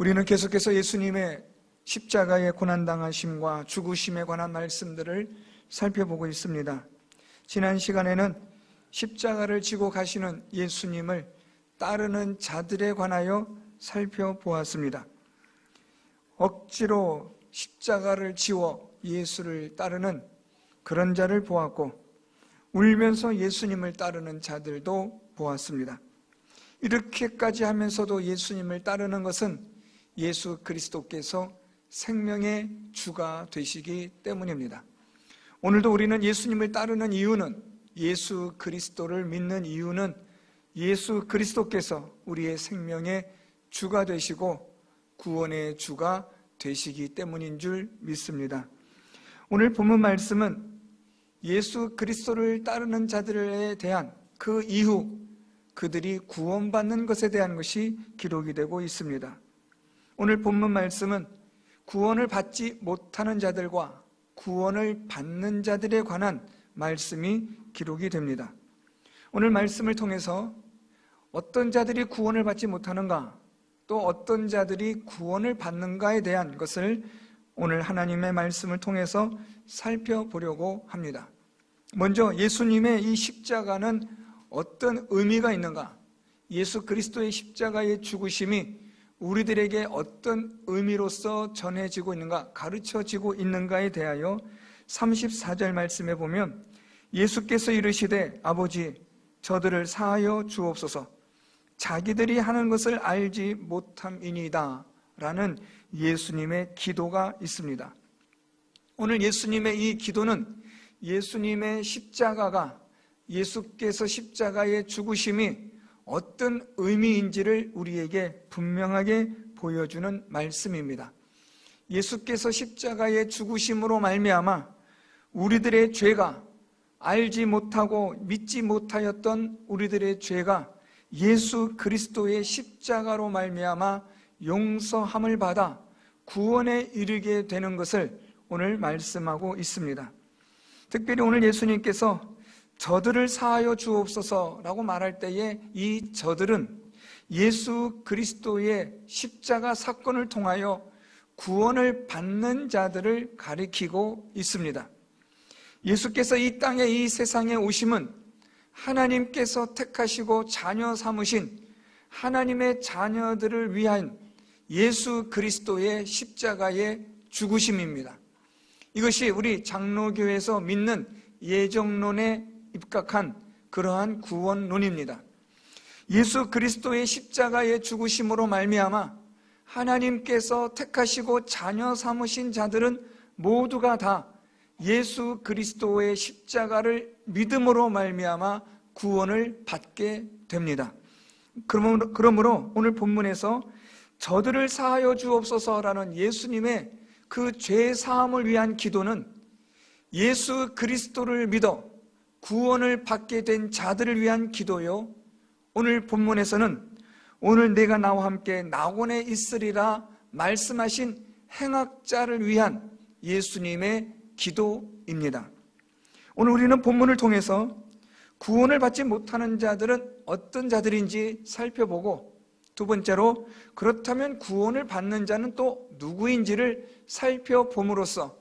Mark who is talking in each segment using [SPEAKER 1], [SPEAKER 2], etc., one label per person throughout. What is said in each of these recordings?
[SPEAKER 1] 우리는 계속해서 예수님의 십자가의 고난당하심과 죽으심에 관한 말씀들을 살펴보고 있습니다. 지난 시간에는 십자가를 지고 가시는 예수님을 따르는 자들에 관하여 살펴보았습니다. 억지로 십자가를 지워 예수를 따르는 그런 자를 보았고, 울면서 예수님을 따르는 자들도 보았습니다. 이렇게까지 하면서도 예수님을 따르는 것은 예수 그리스도께서 생명의 주가 되시기 때문입니다. 오늘도 우리는 예수님을 따르는 이유는, 예수 그리스도를 믿는 이유는 예수 그리스도께서 우리의 생명의 주가 되시고 구원의 주가 되시기 때문인 줄 믿습니다. 오늘 본문 말씀은 예수 그리스도를 따르는 자들에 대한 그 이후 그들이 구원받는 것에 대한 것이 기록이 되고 있습니다. 오늘 본문 말씀은 구원을 받지 못하는 자들과 구원을 받는 자들에 관한 말씀이 기록이 됩니다. 오늘 말씀을 통해서 어떤 자들이 구원을 받지 못하는가, 또 어떤 자들이 구원을 받는가에 대한 것을 오늘 하나님의 말씀을 통해서 살펴보려고 합니다. 먼저 예수님의 이 십자가는 어떤 의미가 있는가, 예수 그리스도의 십자가의 죽으심이 우리들에게 어떤 의미로서 전해지고 있는가, 가르쳐지고 있는가에 대하여 34절 말씀에 보면 예수께서 이르시되 아버지 저들을 사하여 주옵소서 자기들이 하는 것을 알지 못함이니이다 라는 예수님의 기도가 있습니다. 오늘 예수님의 이 기도는 예수님의 십자가가, 예수께서 십자가의 죽으심이 어떤 의미인지를 우리에게 분명하게 보여주는 말씀입니다. 예수께서 십자가의 죽으심으로 말미암아 우리들의 죄가, 알지 못하고 믿지 못하였던 우리들의 죄가 예수 그리스도의 십자가로 말미암아 용서함을 받아 구원에 이르게 되는 것을 오늘 말씀하고 있습니다. 특별히 오늘 예수님께서 저들을 사하여 주옵소서라고 말할 때에 이 저들은 예수 그리스도의 십자가 사건을 통하여 구원을 받는 자들을 가리키고 있습니다. 예수께서 이 땅에, 이 세상에 오심은 하나님께서 택하시고 자녀 삼으신 하나님의 자녀들을 위한 예수 그리스도의 십자가의 죽으심입니다. 이것이 우리 장로교에서 믿는 예정론에 입각한 그러한 구원론입니다. 예수 그리스도의 십자가의 죽으심으로 말미암아 하나님께서 택하시고 자녀 삼으신 자들은 모두가 다 예수 그리스도의 십자가를 믿음으로 말미암아 구원을 받게 됩니다. 그러므로 오늘 본문에서 저들을 사하여 주옵소서라는 예수님의 그 죄 사함을 위한 기도는 예수 그리스도를 믿어 구원을 받게 된 자들을 위한 기도요, 오늘 본문에서는 오늘 내가 나와 함께 낙원에 있으리라 말씀하신 행악자를 위한 예수님의 기도입니다. 오늘 우리는 본문을 통해서 구원을 받지 못하는 자들은 어떤 자들인지 살펴보고, 두 번째로 그렇다면 구원을 받는 자는 또 누구인지를 살펴봄으로써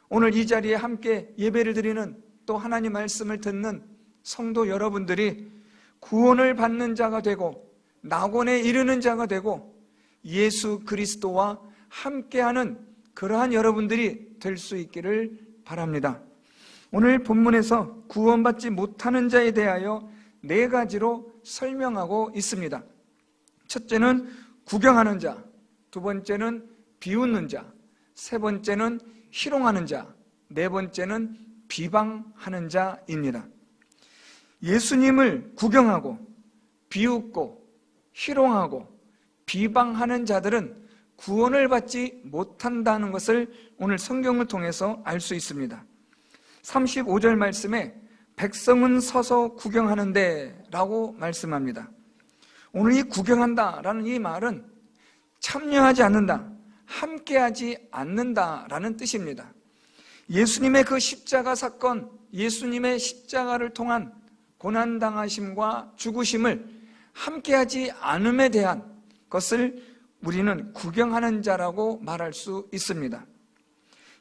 [SPEAKER 1] 오늘 이 자리에 함께 예배를 드리는, 또 하나님 말씀을 듣는 성도 여러분들이 구원을 받는 자가 되고 낙원에 이르는 자가 되고 예수 그리스도와 함께하는 그러한 여러분들이 될 수 있기를 바랍니다. 오늘 본문에서 구원받지 못하는 자에 대하여 4가지로 설명하고 있습니다. 첫째는 구경하는 자, 두 번째는 비웃는 자, 세 번째는 희롱하는 자, 네 번째는 비방하는 자입니다. 예수님을 구경하고 비웃고 희롱하고 비방하는 자들은 구원을 받지 못한다는 것을 오늘 성경을 통해서 알 수 있습니다. 35절 말씀에 백성은 서서 구경하는데 라고 말씀합니다. 오늘 이 구경한다라는 이 말은 참여하지 않는다, 함께하지 않는다라는 뜻입니다. 예수님의 그 십자가 사건, 예수님의 십자가를 통한 고난당하심과 죽으심을 함께하지 않음에 대한 것을 우리는 구경하는 자라고 말할 수 있습니다.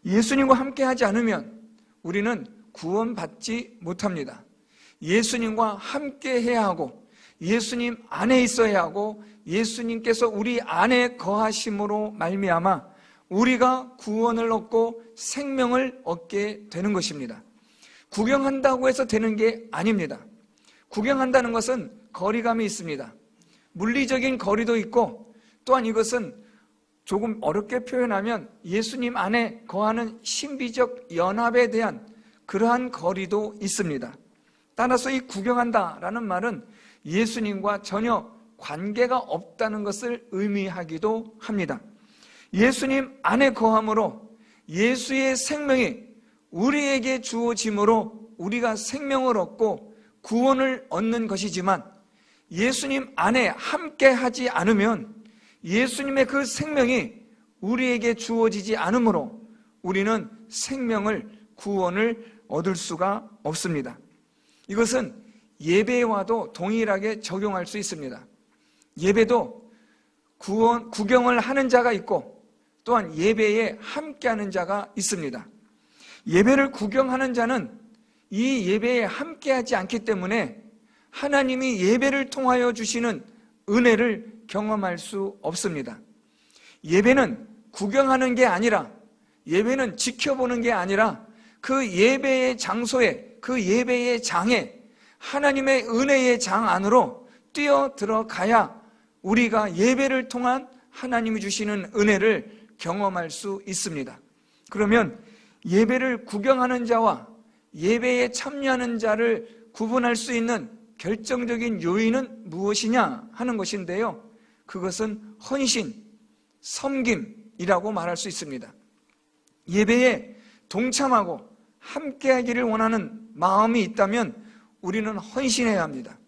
[SPEAKER 1] 예수님과 함께하지 않으면 우리는 구원받지 못합니다. 예수님과 함께해야 하고 예수님 안에 있어야 하고 예수님께서 우리 안에 거하심으로 말미암아 우리가 구원을 얻고 생명을 얻게 되는 것입니다. 구경한다고 해서 되는 게 아닙니다. 구경한다는 것은 거리감이 있습니다. 물리적인 거리도 있고 또한 이것은 조금 어렵게 표현하면 예수님 안에 거하는 신비적 연합에 대한 그러한 거리도 있습니다. 따라서 이 구경한다라는 말은 예수님과 전혀 관계가 없다는 것을 의미하기도 합니다. 예수님 안에 거함으로 예수의 생명이 우리에게 주어짐으로 우리가 생명을 얻고 구원을 얻는 것이지만 예수님 안에 함께하지 않으면 예수님의 그 생명이 우리에게 주어지지 않으므로 우리는 생명을, 구원을 얻을 수가 없습니다. 이것은 예배와도 동일하게 적용할 수 있습니다. 예배도 구경을 하는 자가 있고 또한 예배에 함께하는 자가 있습니다. 예배를 구경하는 자는 이 예배에 함께하지 않기 때문에 하나님이 예배를 통하여 주시는 은혜를 경험할 수 없습니다. 예배는 구경하는 게 아니라, 예배는 지켜보는 게 아니라 그 예배의 장소에, 그 예배의 장에 하나님의 은혜의 장 안으로 뛰어 들어가야 우리가 예배를 통한 하나님이 주시는 은혜를 경험할 수 있습니다. 그러면 예배를 구경하는 자와 예배에 참여하는 자를 구분할 수 있는 결정적인 요인은 무엇이냐 하는 것인데요, 그것은 헌신, 섬김이라고 말할 수 있습니다. 예배에 동참하고 함께하기를 원하는 마음이 있다면 우리는 헌신해야 합니다.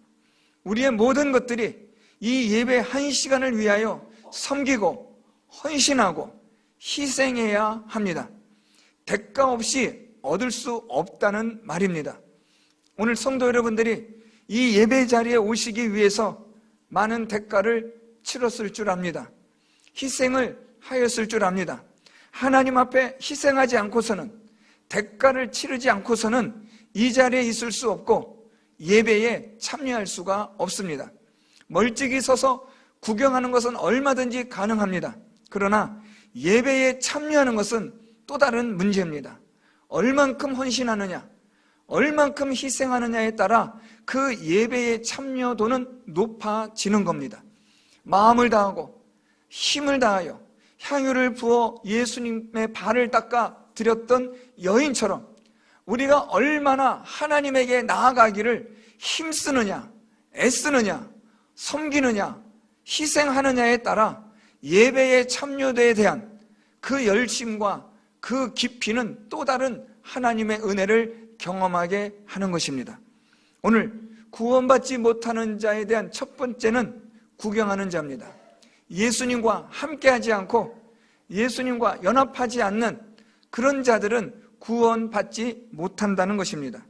[SPEAKER 1] 우리의 모든 것들이 이 예배 한 시간을 위하여 섬기고 헌신하고 희생해야 합니다. 대가 없이 얻을 수 없다는 말입니다. 오늘 성도 여러분들이 이 예배 자리에 오시기 위해서 많은 대가를 치렀을 줄 압니다. 희생을 하였을 줄 압니다. 하나님 앞에 희생하지 않고서는, 대가를 치르지 않고서는 이 자리에 있을 수 없고 예배에 참여할 수가 없습니다. 멀찍이 서서 구경하는 것은 얼마든지 가능합니다. 그러나 예배에 참여하는 것은 또 다른 문제입니다. 얼만큼 헌신하느냐, 얼만큼 희생하느냐에 따라 그 예배의 참여도는 높아지는 겁니다. 마음을 다하고 힘을 다하여 향유를 부어 예수님의 발을 닦아 드렸던 여인처럼 우리가 얼마나 하나님에게 나아가기를 힘쓰느냐, 애쓰느냐, 섬기느냐, 희생하느냐에 따라 예배의 참여도에 대한 그 열심과 그 깊이는 또 다른 하나님의 은혜를 경험하게 하는 것입니다. 오늘 구원받지 못하는 자에 대한 첫 번째는 구경하는 자입니다. 예수님과 함께하지 않고 예수님과 연합하지 않는 그런 자들은 구원받지 못한다는 것입니다.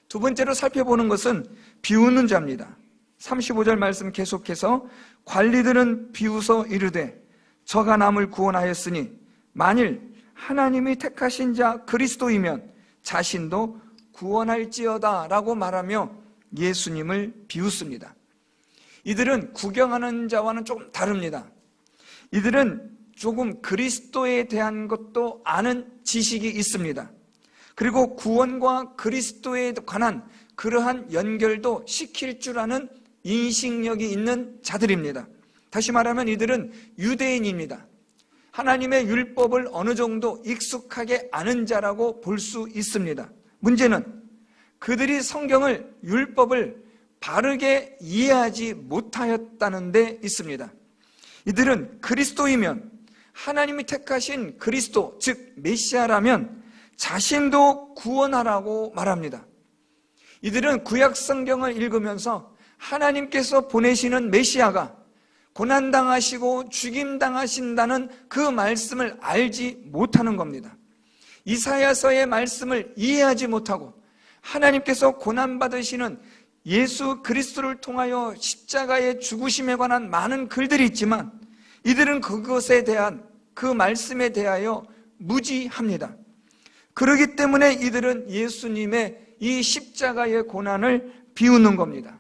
[SPEAKER 1] 두 번째로 살펴보는 것은 비웃는 자입니다. 35절 말씀 계속해서 관리들은 비웃어 이르되 저가 남을 구원하였으니 만일 하나님이 택하신 자 그리스도이면 자신도 구원할지어다 라고 말하며 예수님을 비웃습니다. 이들은 구경하는 자와는 조금 다릅니다. 이들은 조금 그리스도에 대한 것도 아는 지식이 있습니다. 그리고 구원과 그리스도에 관한 그러한 연결도 시킬 줄 아는 인식력이 있는 자들입니다. 다시 말하면 이들은 유대인입니다. 하나님의 율법을 어느 정도 익숙하게 아는 자라고 볼 수 있습니다. 문제는 그들이 성경을, 율법을 바르게 이해하지 못하였다는 데 있습니다. 이들은 그리스도이면, 하나님이 택하신 그리스도, 즉 메시아라면 자신도 구원하라고 말합니다. 이들은 구약 성경을 읽으면서 하나님께서 보내시는 메시아가 고난당하시고 죽임당하신다는 그 말씀을 알지 못하는 겁니다. 이사야서의 말씀을 이해하지 못하고 하나님께서 고난받으시는 예수 그리스도를 통하여 십자가의 죽으심에 관한 많은 글들이 있지만 이들은 그것에 대한 그 말씀에 대하여 무지합니다. 그렇기 때문에 이들은 예수님의 이 십자가의 고난을 비웃는 겁니다.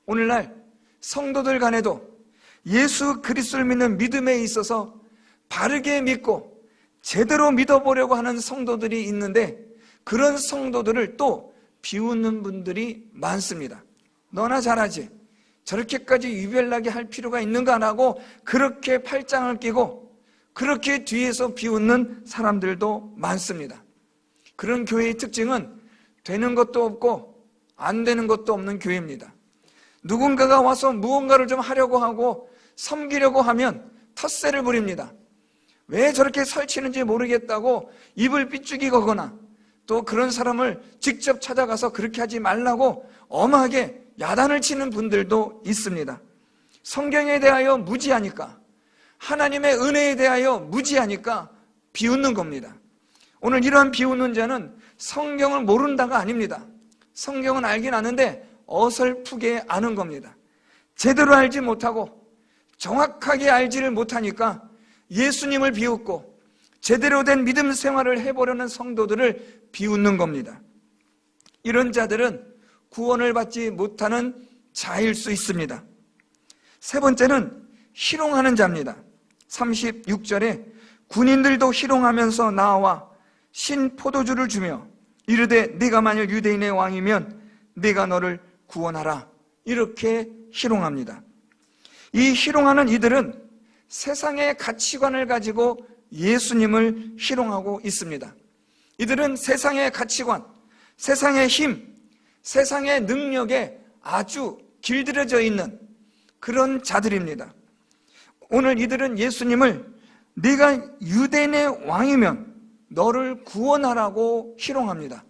[SPEAKER 1] 오늘날 성도들 간에도 예수 그리스도를 믿는 믿음에 있어서 바르게 믿고 제대로 믿어보려고 하는 성도들이 있는데, 그런 성도들을 또 비웃는 분들이 많습니다. 너나 잘하지, 저렇게까지 유별나게 할 필요가 있는가 안 하고 그렇게 팔짱을 끼고 그렇게 뒤에서 비웃는 사람들도 많습니다. 그런 교회의 특징은 되는 것도 없고 안 되는 것도 없는 교회입니다. 누군가가 와서 무언가를 좀 하려고 하고 섬기려고 하면 텃세를 부립니다. 왜 저렇게 설치는지 모르겠다고 입을 삐죽이거나, 또 그런 사람을 직접 찾아가서 그렇게 하지 말라고 엄하게 야단을 치는 분들도 있습니다. 성경에 대하여 무지하니까, 하나님의 은혜에 대하여 무지하니까 비웃는 겁니다. 오늘 이러한 비웃는 자는 성경을 모른다가 아닙니다. 성경은 알긴 아는데 어설프게 아는 겁니다. 제대로 알지 못하고 정확하게 알지를 못하니까 예수님을 비웃고 제대로 된 믿음 생활을 해보려는 성도들을 비웃는 겁니다. 이런 자들은 구원을 받지 못하는 자일 수 있습니다. 세 번째는 희롱하는 자입니다. 36절에 군인들도 희롱하면서 나와 신 포도주를 주며 이르되 네가 만일 유대인의 왕이면 네가 너를 구원하라, 이렇게 희롱합니다. 이 희롱하는 이들은 세상의 가치관을 가지고 예수님을 희롱하고 있습니다. 이들은 세상의 가치관, 세상의 힘, 세상의 능력에 아주 길들여져 있는 그런 자들입니다. 오늘 이들은 예수님을 네가 유대인의 왕이면 너를 구원하라고 희롱합니다.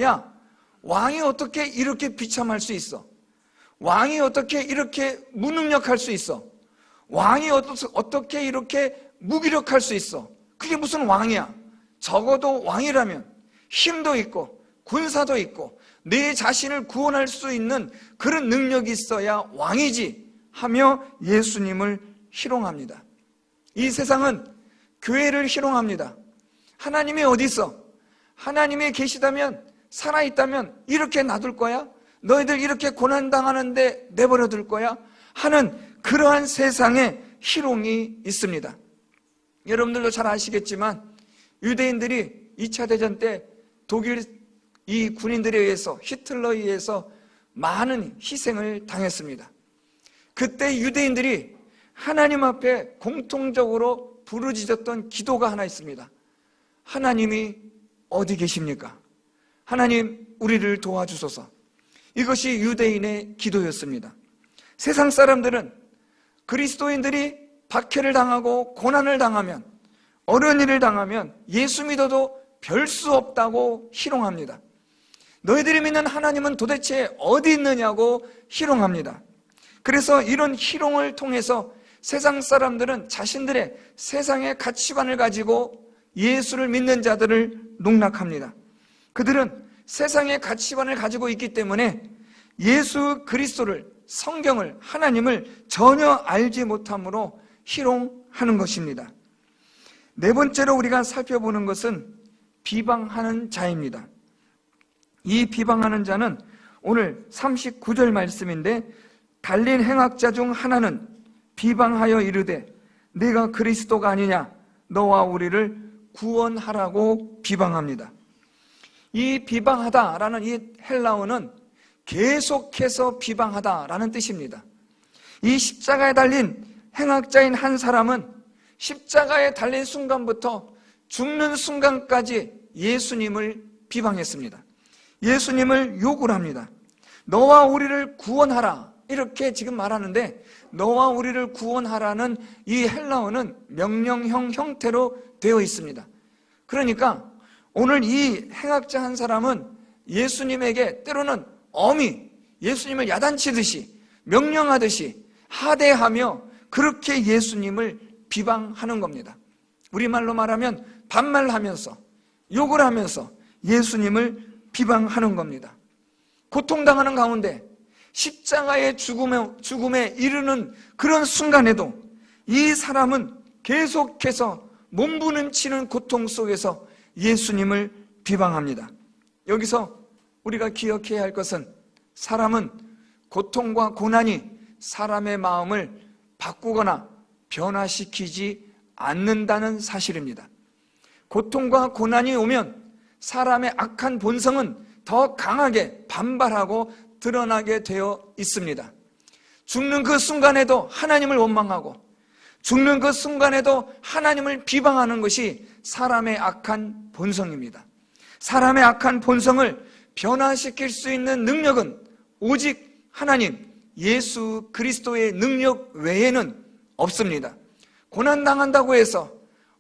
[SPEAKER 1] 야, 왕이 어떻게 이렇게 비참할 수 있어? 왕이 어떻게 이렇게 무능력할 수 있어? 왕이 어떻게 이렇게 무기력할 수 있어? 그게 무슨 왕이야? 적어도 왕이라면 힘도 있고 군사도 있고 내 자신을 구원할 수 있는 그런 능력이 있어야 왕이지 하며 예수님을 희롱합니다. 이 세상은 교회를 희롱합니다. 하나님이 어디 있어? 하나님이 계시다면, 살아있다면 이렇게 놔둘 거야? 너희들 이렇게 고난당하는데 내버려 둘 거야? 하는 그러한 세상에 희롱이 있습니다. 여러분들도 잘 아시겠지만 유대인들이 2차 대전 때 독일 이 군인들에 의해서, 히틀러에 의해서 많은 희생을 당했습니다. 그때 유대인들이 하나님 앞에 공통적으로 부르짖었던 기도가 하나 있습니다. 하나님이 어디 계십니까? 하나님, 우리를 도와주소서. 이것이 유대인의 기도였습니다. 세상 사람들은 그리스도인들이 박해를 당하고 고난을 당하면, 어려운 일을 당하면 예수 믿어도 별 수 없다고 희롱합니다. 너희들이 믿는 하나님은 도대체 어디 있느냐고 희롱합니다. 그래서 이런 희롱을 통해서 세상 사람들은 자신들의 세상의 가치관을 가지고 예수를 믿는 자들을 농락합니다. 그들은 세상의 가치관을 가지고 있기 때문에 예수 그리스도를, 성경을, 하나님을 전혀 알지 못함으로 희롱하는 것입니다. 네 번째로 우리가 살펴보는 것은 비방하는 자입니다. 이 비방하는 자는 오늘 39절 말씀인데, 달린 행악자 중 하나는 비방하여 이르되 네가 그리스도가 아니냐, 너와 우리를 구원하라고 비방합니다. 이 비방하다라는 이 헬라어는 계속해서 비방하다라는 뜻입니다. 이 십자가에 달린 행악자인 한 사람은 십자가에 달린 순간부터 죽는 순간까지 예수님을 비방했습니다. 예수님을 욕을 합니다. 너와 우리를 구원하라, 이렇게 지금 말하는데, 너와 우리를 구원하라는 이 헬라어는 명령형 형태로 되어 있습니다. 그러니까 오늘 이 행악자 한 사람은 예수님에게 때로는 엄히 예수님을 야단치듯이, 명령하듯이 하대하며 그렇게 예수님을 비방하는 겁니다. 우리말로 말하면 반말하면서, 욕을 하면서 예수님을 비방하는 겁니다. 고통당하는 가운데 십자가의 죽음에 이르는 그런 순간에도 이 사람은 계속해서 몸부림치는 고통 속에서 예수님을 비방합니다. 여기서 우리가 기억해야 할 것은 사람은 고통과 고난이 사람의 마음을 바꾸거나 변화시키지 않는다는 사실입니다. 고통과 고난이 오면 사람의 악한 본성은 더 강하게 반발하고 드러나게 되어 있습니다. 죽는 그 순간에도 하나님을 원망하고 죽는 그 순간에도 하나님을 비방하는 것이 사람의 악한 본성입니다. 사람의 악한 본성을 변화시킬 수 있는 능력은 오직 하나님 예수 그리스도의 능력 외에는 없습니다. 고난당한다고 해서,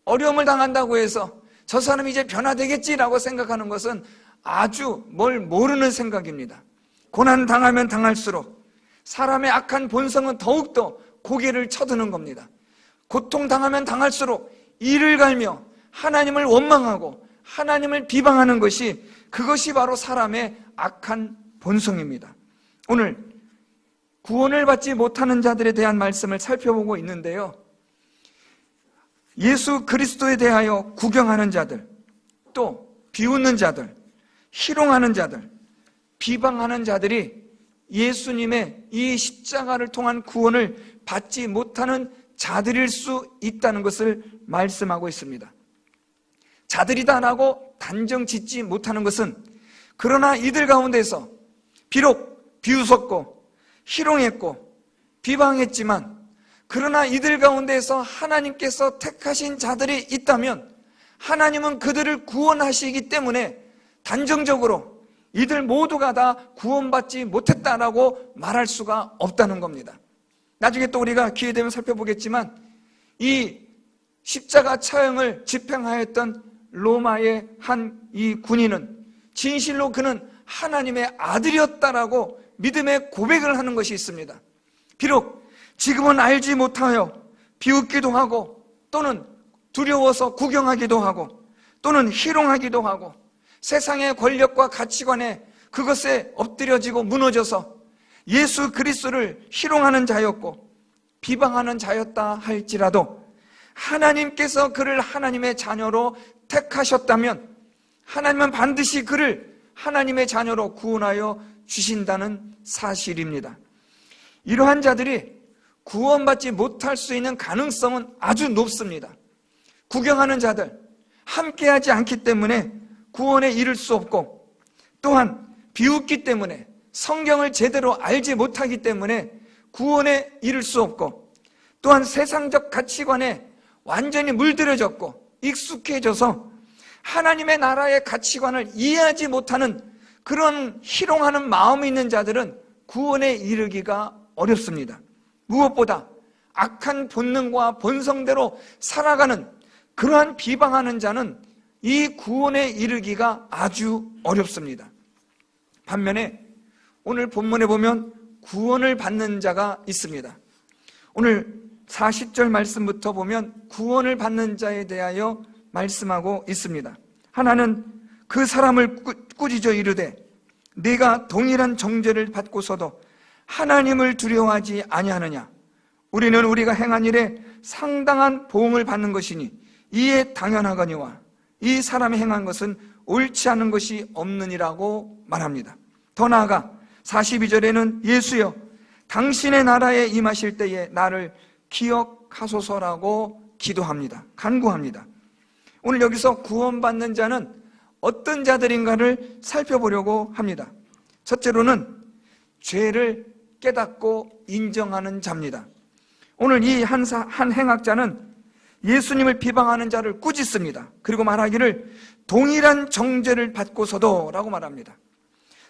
[SPEAKER 1] 어려움을 당한다고 해서 저 사람이 이제 변화되겠지라고 생각하는 것은 아주 뭘 모르는 생각입니다. 고난당하면 당할수록 사람의 악한 본성은 더욱더 고개를 쳐드는 겁니다. 고통당하면 당할수록 이를 갈며 하나님을 원망하고 하나님을 비방하는 것이, 그것이 바로 사람의 악한 본성입니다. 오늘 구원을 받지 못하는 자들에 대한 말씀을 살펴보고 있는데요, 예수 그리스도에 대하여 구경하는 자들, 또 비웃는 자들, 희롱하는 자들, 비방하는 자들이 예수님의 이 십자가를 통한 구원을 받지 못하는 자들일 수 있다는 것을 말씀하고 있습니다. 자들이다라고 단정 짓지 못하는 것은, 그러나 이들 가운데서 비록 비웃었고 희롱했고 비방했지만, 그러나 이들 가운데서 하나님께서 택하신 자들이 있다면 하나님은 그들을 구원하시기 때문에 단정적으로 이들 모두가 다 구원받지 못했다라고 말할 수가 없다는 겁니다. 나중에 또 우리가 기회되면 살펴보겠지만, 이 십자가 처형을 집행하였던 로마의 한 이 군인은 진실로 그는 하나님의 아들이었다라고 믿음의 고백을 하는 것이 있습니다. 비록 지금은 알지 못하여 비웃기도 하고, 또는 두려워서 구경하기도 하고, 또는 희롱하기도 하고, 세상의 권력과 가치관에 그것에 엎드려지고 무너져서 예수 그리스도를 희롱하는 자였고 비방하는 자였다 할지라도, 하나님께서 그를 하나님의 자녀로 택하셨다면 하나님은 반드시 그를 하나님의 자녀로 구원하여 주신다는 사실입니다. 이러한 자들이 구원받지 못할 수 있는 가능성은 아주 높습니다. 구경하는 자들, 함께하지 않기 때문에 구원에 이를 수 없고, 또한 비웃기 때문에, 성경을 제대로 알지 못하기 때문에 구원에 이를 수 없고, 또한 세상적 가치관에 완전히 물들여졌고 익숙해져서 하나님의 나라의 가치관을 이해하지 못하는 그런 희롱하는 마음이 있는 자들은 구원에 이르기가 어렵습니다. 무엇보다 악한 본능과 본성대로 살아가는 그러한 비방하는 자는 이 구원에 이르기가 아주 어렵습니다. 반면에 오늘 본문에 보면 구원을 받는 자가 있습니다. 오늘 40절 말씀부터 보면 구원을 받는 자에 대하여 말씀하고 있습니다. 하나는 그 사람을 꾸짖어 이르되, 네가 동일한 정죄를 받고서도 하나님을 두려워하지 아니하느냐? 우리는 우리가 행한 일에 상당한 보응을 받는 것이니 이에 당연하거니와 이 사람이 행한 것은 옳지 않은 것이 없느니라고 말합니다. 더 나아가 42절에는 예수여, 당신의 나라에 임하실 때에 나를 기억하소서라고 기도합니다. 간구합니다. 오늘 여기서 구원받는 자는 어떤 자들인가를 살펴보려고 합니다. 첫째로는 죄를 깨닫고 인정하는 자입니다. 오늘 이 한 행악자는 예수님을 비방하는 자를 꾸짖습니다. 그리고 말하기를 동일한 정죄를 받고서도 라고 말합니다.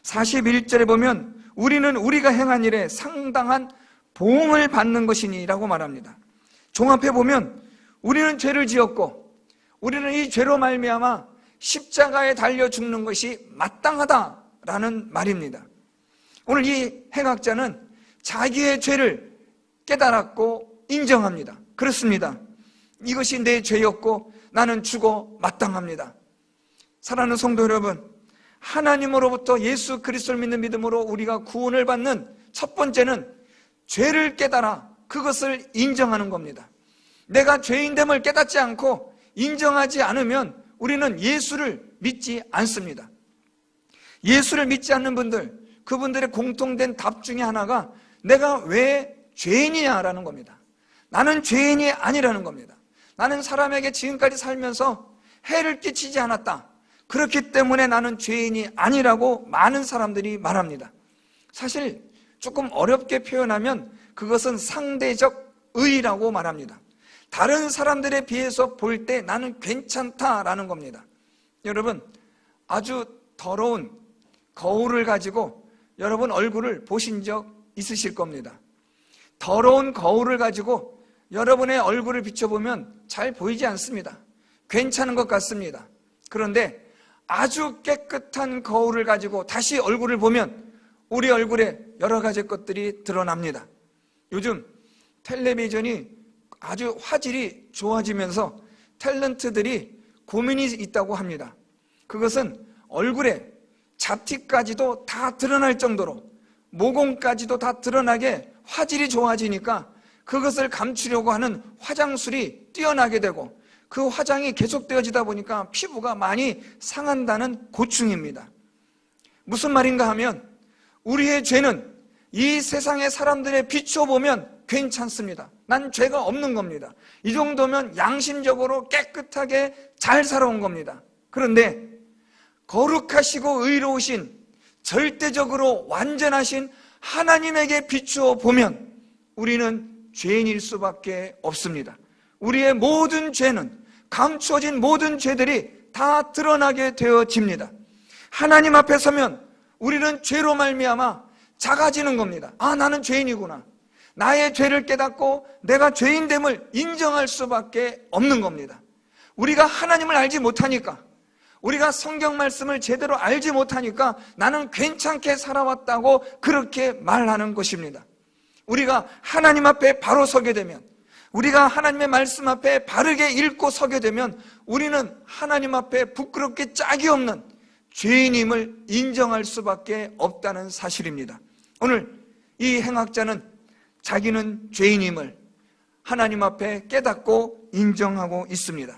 [SPEAKER 1] 41절에 보면 우리는 우리가 행한 일에 상당한 보응을 받는 것이니 라고 말합니다. 종합해 보면 우리는 죄를 지었고 우리는 이 죄로 말미암아 십자가에 달려 죽는 것이 마땅하다라는 말입니다. 오늘 이 행악자는 자기의 죄를 깨달았고 인정합니다. 그렇습니다. 이것이 내 죄였고 나는 죽어 마땅합니다. 사랑하는 성도 여러분, 하나님으로부터 예수 그리스도를 믿는 믿음으로 우리가 구원을 받는 첫 번째는 죄를 깨달아 그것을 인정하는 겁니다. 내가 죄인됨을 깨닫지 않고 인정하지 않으면 우리는 예수를 믿지 않습니다. 예수를 믿지 않는 분들, 그분들의 공통된 답 중에 하나가 내가 왜 죄인이냐라는 겁니다. 나는 죄인이 아니라는 겁니다. 나는 사람에게 지금까지 살면서 해를 끼치지 않았다. 그렇기 때문에 나는 죄인이 아니라고 많은 사람들이 말합니다. 사실 조금 어렵게 표현하면 그것은 상대적 의라고 말합니다. 다른 사람들에 비해서 볼 때 나는 괜찮다라는 겁니다. 여러분, 아주 더러운 거울을 가지고 여러분 얼굴을 보신 적 있으실 겁니다. 더러운 거울을 가지고 여러분의 얼굴을 비춰보면 잘 보이지 않습니다. 괜찮은 것 같습니다. 그런데 아주 깨끗한 거울을 가지고 다시 얼굴을 보면 우리 얼굴에 여러 가지 것들이 드러납니다. 요즘 텔레비전이 아주 화질이 좋아지면서 탤런트들이 고민이 있다고 합니다. 그것은 얼굴에 잡티까지도 다 드러날 정도로, 모공까지도 다 드러나게 화질이 좋아지니까 그것을 감추려고 하는 화장술이 뛰어나게 되고 그 화장이 계속되어지다 보니까 피부가 많이 상한다는 고충입니다. 무슨 말인가 하면 우리의 죄는 이 세상의 사람들의 비춰보면 괜찮습니다. 난 죄가 없는 겁니다. 이 정도면 양심적으로 깨끗하게 잘 살아온 겁니다. 그런데 거룩하시고 의로우신, 절대적으로 완전하신 하나님에게 비추어 보면 우리는 죄인일 수밖에 없습니다. 우리의 모든 죄는, 감추어진 모든 죄들이 다 드러나게 되어집니다. 하나님 앞에 서면 우리는 죄로 말미암아 작아지는 겁니다. 아, 나는 죄인이구나. 나의 죄를 깨닫고 내가 죄인됨을 인정할 수밖에 없는 겁니다. 우리가 하나님을 알지 못하니까, 우리가 성경 말씀을 제대로 알지 못하니까 나는 괜찮게 살아왔다고 그렇게 말하는 것입니다. 우리가 하나님 앞에 바로 서게 되면, 우리가 하나님의 말씀 앞에 바르게 읽고 서게 되면 우리는 하나님 앞에 부끄럽게 짝이 없는 죄인임을 인정할 수밖에 없다는 사실입니다. 오늘 이 행악자는 자기는 죄인임을 하나님 앞에 깨닫고 인정하고 있습니다.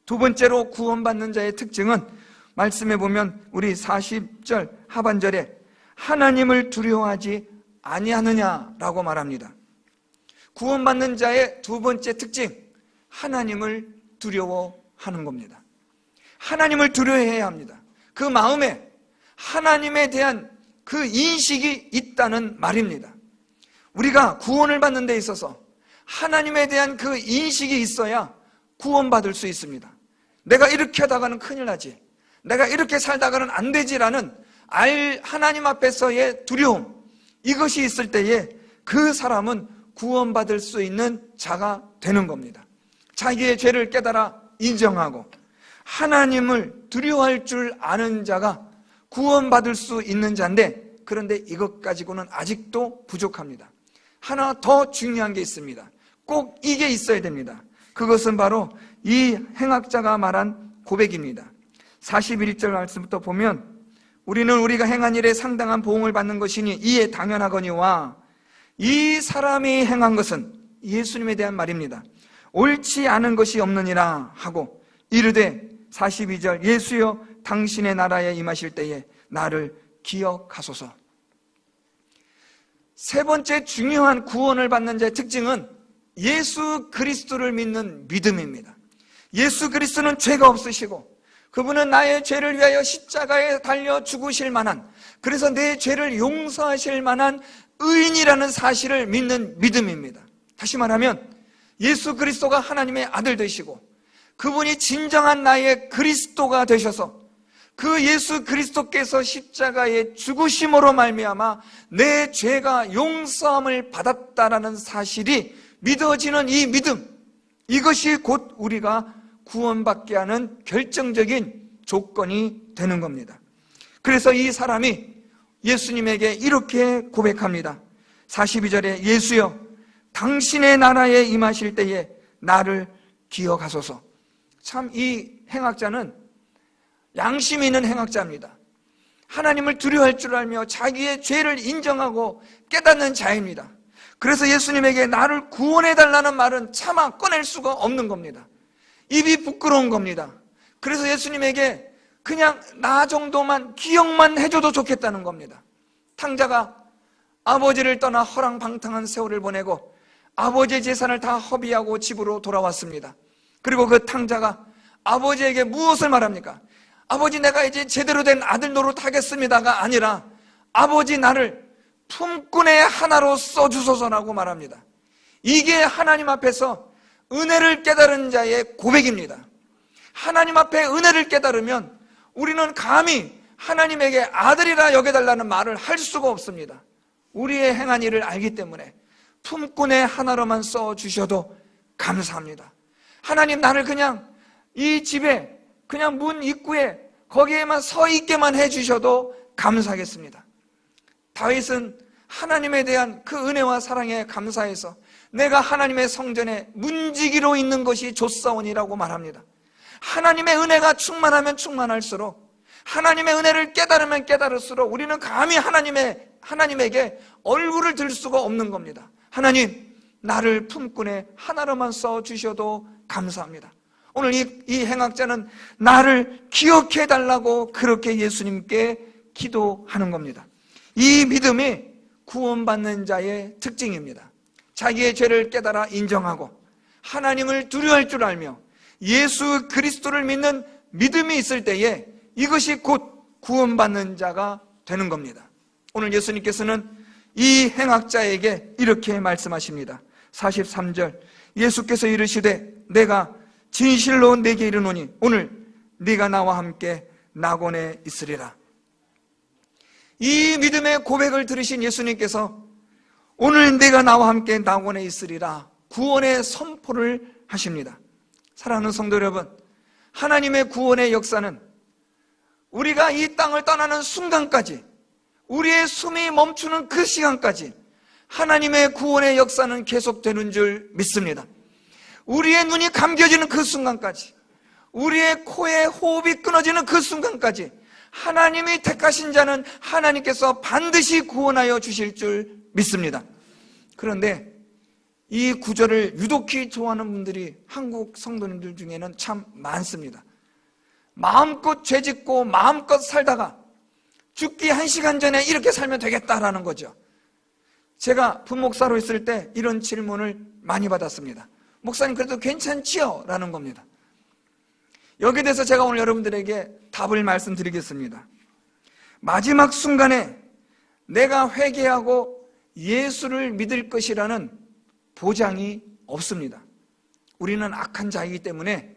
[SPEAKER 1] 두 번째로 구원받는 자의 특징은 말씀해 보면 우리 40절 하반절에 하나님을 두려워하지 아니하느냐라고 말합니다. 구원받는 자의 두 번째 특징, 하나님을 두려워하는 겁니다. 하나님을 두려워해야 합니다. 그 마음에 하나님에 대한 그 인식이 있다는 말입니다. 우리가 구원을 받는 데 있어서 하나님에 대한 그 인식이 있어야 구원받을 수 있습니다. 내가 이렇게 하다가는 큰일 나지, 내가 이렇게 살다가는 안 되지라는 하나님 앞에서의 두려움, 이것이 있을 때에 그 사람은 구원받을 수 있는 자가 되는 겁니다. 자기의 죄를 깨달아 인정하고 하나님을 두려워할 줄 아는 자가 구원받을 수 있는 자인데, 그런데 이것 가지고는 아직도 부족합니다. 하나 더 중요한 게 있습니다. 꼭 이게 있어야 됩니다. 그것은 바로 이 행악자가 말한 고백입니다. 41절 말씀부터 보면 우리는 우리가 행한 일에 상당한 보응을 받는 것이니 이에 당연하거니와, 이 사람이 행한 것은 예수님에 대한 말입니다. 옳지 않은 것이 없느니라 하고 이르되 42절 예수여 당신의 나라에 임하실 때에 나를 기억하소서. 세 번째 중요한 구원을 받는 자의 특징은 예수 그리스도를 믿는 믿음입니다. 예수 그리스도는 죄가 없으시고 그분은 나의 죄를 위하여 십자가에 달려 죽으실 만한, 그래서 내 죄를 용서하실 만한 의인이라는 사실을 믿는 믿음입니다. 다시 말하면 예수 그리스도가 하나님의 아들 되시고 그분이 진정한 나의 그리스도가 되셔서 그 예수 그리스도께서 십자가에 죽으심으로 말미암아 내 죄가 용서함을 받았다라는 사실이 믿어지는 이 믿음, 이것이 곧 우리가 구원받게 하는 결정적인 조건이 되는 겁니다. 그래서 이 사람이 예수님에게 이렇게 고백합니다. 42절에 예수여 당신의 나라에 임하실 때에 나를 기억하소서. 참 이 행악자는 양심 있는 행악자입니다. 하나님을 두려워할 줄 알며 자기의 죄를 인정하고 깨닫는 자입니다. 그래서 예수님에게 나를 구원해달라는 말은 차마 꺼낼 수가 없는 겁니다. 입이 부끄러운 겁니다. 그래서 예수님에게 그냥 나 정도만 기억만 해줘도 좋겠다는 겁니다. 탕자가 아버지를 떠나 허랑방탕한 세월을 보내고 아버지의 재산을 다 허비하고 집으로 돌아왔습니다. 그리고 그 탕자가 아버지에게 무엇을 말합니까? 아버지, 내가 이제 제대로 된 아들 노릇하겠습니다가 아니라 아버지, 나를 품꾼의 하나로 써주소서라고 말합니다. 이게 하나님 앞에서 은혜를 깨달은 자의 고백입니다. 하나님 앞에 은혜를 깨달으면 우리는 감히 하나님에게 아들이라 여겨달라는 말을 할 수가 없습니다. 우리의 행한 일을 알기 때문에 품꾼의 하나로만 써주셔도 감사합니다. 하나님, 나를 그냥 이 집에 그냥 문 입구에 거기에만 서 있게만 해주셔도 감사하겠습니다. 다윗은 하나님에 대한 그 은혜와 사랑에 감사해서 내가 하나님의 성전에 문지기로 있는 것이 좋사오니라고 말합니다. 하나님의 은혜가 충만하면 충만할수록, 하나님의 은혜를 깨달으면 깨달을수록 우리는 감히 하나님에게 얼굴을 들 수가 없는 겁니다. 하나님, 나를 품꾼의 하나로만 써주셔도 감사합니다. 오늘 이 행악자는 나를 기억해달라고 그렇게 예수님께 기도하는 겁니다. 이 믿음이 구원받는 자의 특징입니다. 자기의 죄를 깨달아 인정하고 하나님을 두려워할 줄 알며 예수 그리스도를 믿는 믿음이 있을 때에 이것이 곧 구원받는 자가 되는 겁니다. 오늘 예수님께서는 이 행악자에게 이렇게 말씀하십니다. 43절, 예수께서 이르시되 내가 진실로 내게 이르노니 오늘 네가 나와 함께 낙원에 있으리라. 이 믿음의 고백을 들으신 예수님께서 오늘 네가 나와 함께 낙원에 있으리라 구원의 선포를 하십니다. 사랑하는 성도 여러분, 하나님의 구원의 역사는 우리가 이 땅을 떠나는 순간까지, 우리의 숨이 멈추는 그 시간까지 하나님의 구원의 역사는 계속되는 줄 믿습니다. 우리의 눈이 감겨지는 그 순간까지, 우리의 코에 호흡이 끊어지는 그 순간까지 하나님이 택하신 자는 하나님께서 반드시 구원하여 주실 줄 믿습니다. 그런데 이 구절을 유독히 좋아하는 분들이 한국 성도님들 중에는 참 많습니다. 마음껏 죄짓고 마음껏 살다가 죽기 1시간 전에 이렇게 살면 되겠다라는 거죠. 제가 분목사로 있을 때 이런 질문을 많이 받았습니다. 목사님, 그래도 괜찮지요? 라는 겁니다. 여기에 대해서 제가 오늘 여러분들에게 답을 말씀드리겠습니다. 마지막 순간에 내가 회개하고 예수를 믿을 것이라는 보장이 없습니다. 우리는 악한 자이기 때문에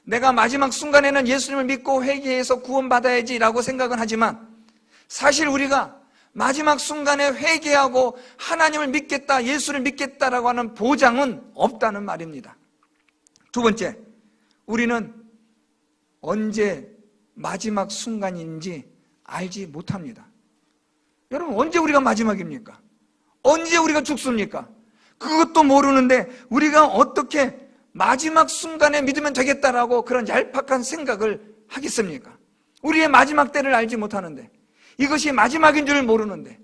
[SPEAKER 1] 내가 마지막 순간에는 예수님을 믿고 회개해서 구원받아야지라고 생각은 하지만 사실 우리가 마지막 순간에 회개하고 하나님을 믿겠다, 예수를 믿겠다라고 하는 보장은 없다는 말입니다. 두 번째, 우리는 언제 마지막 순간인지 알지 못합니다. 여러분, 언제 우리가 마지막입니까? 언제 우리가 죽습니까? 그것도 모르는데 우리가 어떻게 마지막 순간에 믿으면 되겠다라고 그런 얄팍한 생각을 하겠습니까? 우리의 마지막 때를 알지 못하는데, 이것이 마지막인 줄 모르는데,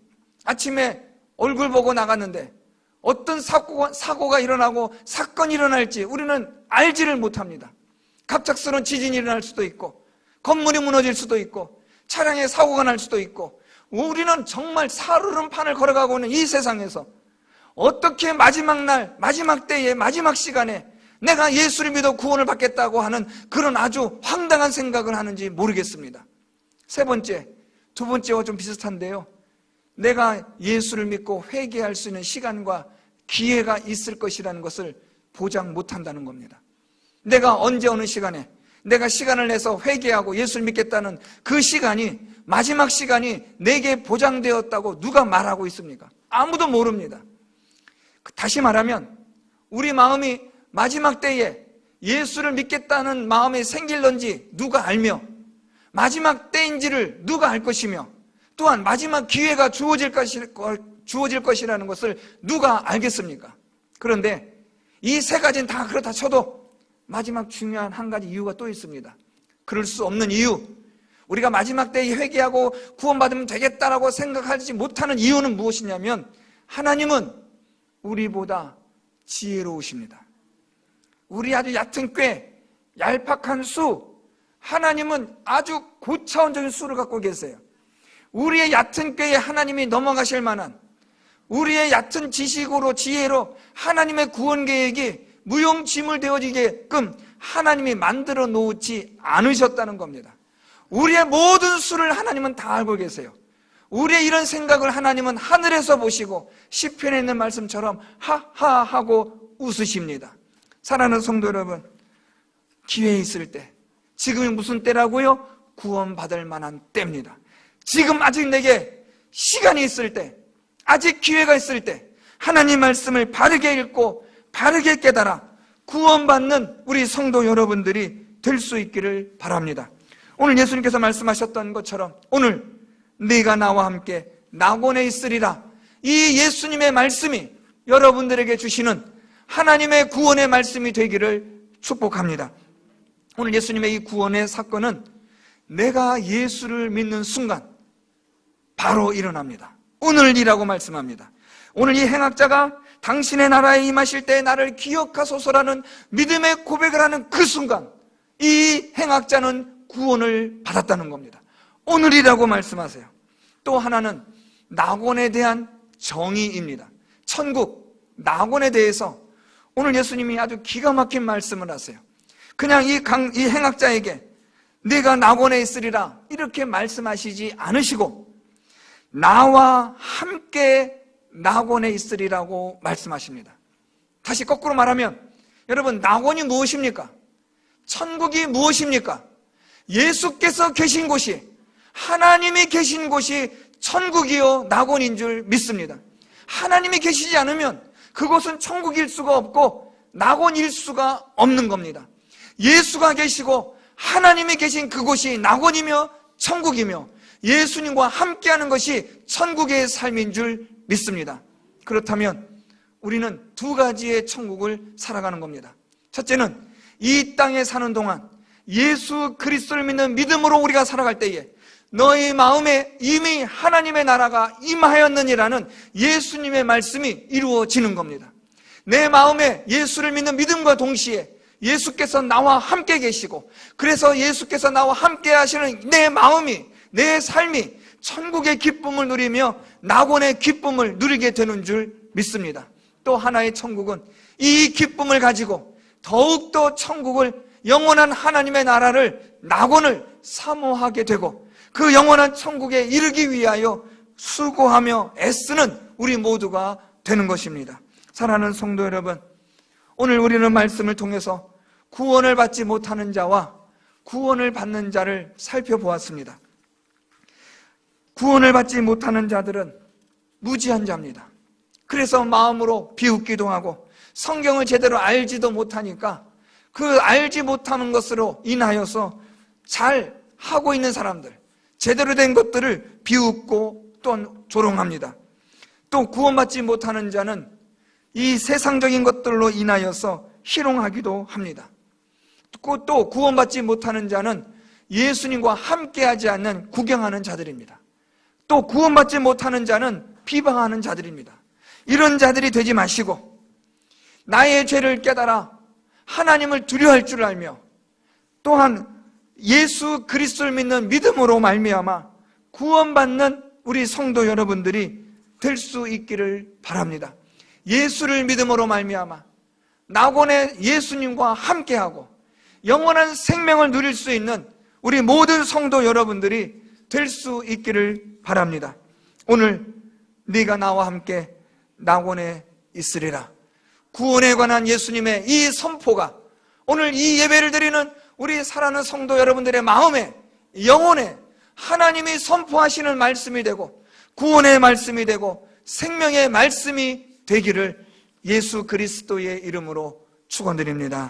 [SPEAKER 1] 아침에 얼굴 보고 나갔는데 어떤 사고가 일어나고 사건이 일어날지 우리는 알지를 못합니다. 갑작스러운 지진이 일어날 수도 있고, 건물이 무너질 수도 있고, 차량에 사고가 날 수도 있고, 우리는 정말 살얼음판을 걸어가고 있는 이 세상에서 어떻게 마지막 날, 마지막 때에, 마지막 시간에 내가 예수를 믿어 구원을 받겠다고 하는 그런 아주 황당한 생각을 하는지 모르겠습니다. 세 번째, 두 번째와 좀 비슷한데요, 내가 예수를 믿고 회개할 수 있는 시간과 기회가 있을 것이라는 것을 보장 못한다는 겁니다. 내가 언제 어느 시간에 내가 시간을 내서 회개하고 예수를 믿겠다는 그 시간이, 마지막 시간이 내게 보장되었다고 누가 말하고 있습니까? 아무도 모릅니다. 다시 말하면 우리 마음이 마지막 때에 예수를 믿겠다는 마음이 생길런지 누가 알며, 마지막 때인지를 누가 알 것이며, 또한 마지막 기회가 주어질 것이라는 것을 누가 알겠습니까? 그런데 이 세 가지는 다 그렇다 쳐도 마지막 중요한 한 가지 이유가 또 있습니다. 그럴 수 없는 이유, 우리가 마지막 때에 회개하고 구원받으면 되겠다라고 생각하지 못하는 이유는 무엇이냐면, 하나님은 우리보다 지혜로우십니다. 우리 아주 얕은 꾀, 얄팍한 수, 하나님은 아주 고차원적인 수를 갖고 계세요. 우리의 얕은 꾀에 하나님이 넘어가실 만한, 우리의 얕은 지식으로, 지혜로 하나님의 구원 계획이 무용지물 되어지게끔 하나님이 만들어 놓지 않으셨다는 겁니다. 우리의 모든 수를 하나님은 다 알고 계세요. 우리의 이런 생각을 하나님은 하늘에서 보시고 시편에 있는 말씀처럼 하하 하고 웃으십니다. 사랑하는 성도 여러분, 기회 있을 때, 지금이 무슨 때라고요? 구원받을 만한 때입니다. 지금 아직 내게 시간이 있을 때, 아직 기회가 있을 때 하나님 말씀을 바르게 읽고 바르게 깨달아 구원받는 우리 성도 여러분들이 될 수 있기를 바랍니다. 오늘 예수님께서 말씀하셨던 것처럼 오늘 네가 나와 함께 낙원에 있으리라, 이 예수님의 말씀이 여러분들에게 주시는 하나님의 구원의 말씀이 되기를 축복합니다. 오늘 예수님의 이 구원의 사건은 내가 예수를 믿는 순간 바로 일어납니다. 오늘이라고 말씀합니다. 오늘 이 행악자가 당신의 나라에 임하실 때 나를 기억하소서라는 믿음의 고백을 하는 그 순간 이 행악자는 구원을 받았다는 겁니다. 오늘이라고 말씀하세요. 또 하나는 낙원에 대한 정의입니다. 천국, 낙원에 대해서 오늘 예수님이 아주 기가 막힌 말씀을 하세요. 그냥 이 행악자에게 네가 낙원에 있으리라 이렇게 말씀하시지 않으시고 나와 함께 낙원에 있으리라고 말씀하십니다. 다시 거꾸로 말하면 여러분, 낙원이 무엇입니까? 천국이 무엇입니까? 예수께서 계신 곳이, 하나님이 계신 곳이 천국이요 낙원인 줄 믿습니다. 하나님이 계시지 않으면 그곳은 천국일 수가 없고 낙원일 수가 없는 겁니다. 예수가 계시고 하나님이 계신 그곳이 낙원이며 천국이며 예수님과 함께하는 것이 천국의 삶인 줄 믿습니다. 그렇다면 우리는 두 가지의 천국을 살아가는 겁니다. 첫째는 이 땅에 사는 동안 예수 그리스도를 믿는 믿음으로 우리가 살아갈 때에 너희 마음에 이미 하나님의 나라가 임하였느니라는 예수님의 말씀이 이루어지는 겁니다. 내 마음에 예수를 믿는 믿음과 동시에 예수께서 나와 함께 계시고, 그래서 예수께서 나와 함께 하시는 내 마음이, 내 삶이 천국의 기쁨을 누리며 낙원의 기쁨을 누리게 되는 줄 믿습니다. 또 하나의 천국은 이 기쁨을 가지고 더욱더 천국을, 영원한 하나님의 나라를, 낙원을 사모하게 되고 그 영원한 천국에 이르기 위하여 수고하며 애쓰는 우리 모두가 되는 것입니다. 사랑하는 성도 여러분, 오늘 우리는 말씀을 통해서 구원을 받지 못하는 자와 구원을 받는 자를 살펴보았습니다. 구원을 받지 못하는 자들은 무지한 자입니다. 그래서 마음으로 비웃기도 하고 성경을 제대로 알지도 못하니까 그 알지 못하는 것으로 인하여서 잘 하고 있는 사람들, 제대로 된 것들을 비웃고 또 조롱합니다. 또 구원받지 못하는 자는 이 세상적인 것들로 인하여서 희롱하기도 합니다. 또 구원받지 못하는 자는 예수님과 함께하지 않는 구경하는 자들입니다. 또 구원받지 못하는 자는 비방하는 자들입니다. 이런 자들이 되지 마시고 나의 죄를 깨달아 하나님을 두려워할 줄 알며 또한 예수 그리스도를 믿는 믿음으로 말미암아 구원받는 우리 성도 여러분들이 될 수 있기를 바랍니다. 예수를 믿음으로 말미암아 낙원의 예수님과 함께하고 영원한 생명을 누릴 수 있는 우리 모든 성도 여러분들이 될 수 있기를 바랍니다. 오늘 네가 나와 함께 낙원에 있으리라, 구원에 관한 예수님의 이 선포가 오늘 이 예배를 드리는 우리 사랑하는 성도 여러분들의 마음에, 영혼에 하나님이 선포하시는 말씀이 되고 구원의 말씀이 되고 생명의 말씀이 되기를 예수 그리스도의 이름으로 축원드립니다.